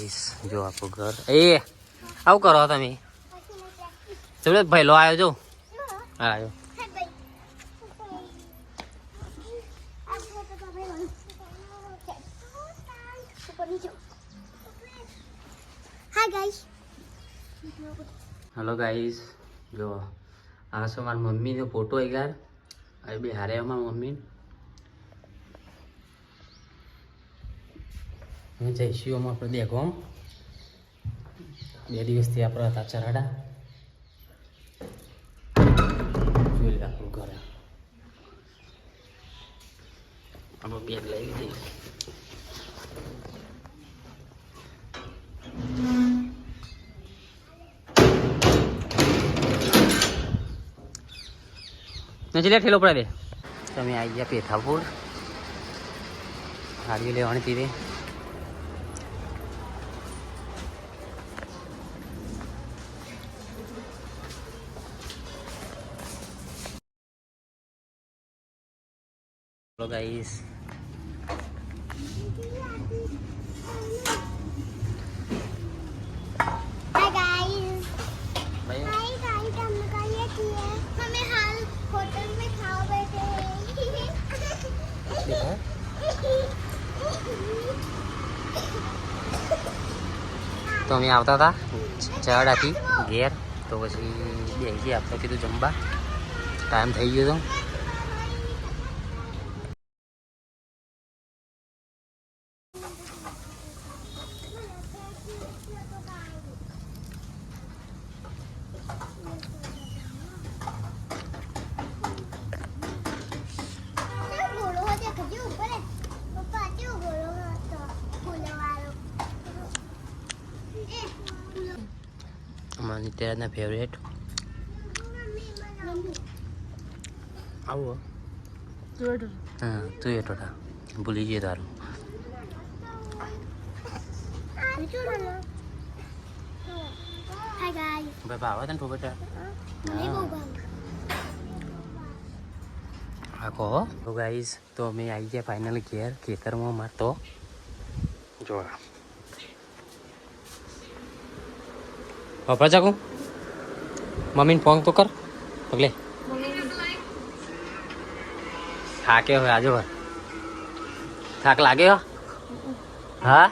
Guys જો આપણું ઘર એ આવું કરો તમે ચલો ભાઈ લો આવ્યો જો હા આવ્યો હેલો ગાઈસ જો આ છો મારી મમ્મીનો ફોટો યાર અરે બે હારે મારી મમ્મી હું જઈશું આપણે દેખો 2 દિવસથી આપણે હતા ચરાડા જોઈ આપણું ઘર આપણે બેગ લઈ લીધી નથી લે ઠેલો પડે તમે આવી ગયા પેથાપુર ગાડીઓ લેવાની તીરે Hello guys. Hi guys. Bye. Hi guys, हम लोग ये किए हमें हाल होटल में खाओ बैठे हैं देखो તો અમે આવતા હતા ચડાથી ઘેર તો પછી બેસી આપણે કીધું જમવા ટાઈમ થઈ ગયો તો અમારા નિત્યરાજના ફેવરેટ આવો હા તું એ ટોટા ભૂલી જઈએ તારું Hi guys. ભાઈ ભાવે તને ટોપેટા नहीं होगा હા કહો તો ગાઈઝ તો અમે આવી ગયા ફાઇનલ ઘેર ખેતરમાં માર તો જોવા વાપરા ચાકું મમ્મીને ફોન તો કર પગલે થાકે હોય આજો થાક લાગે હા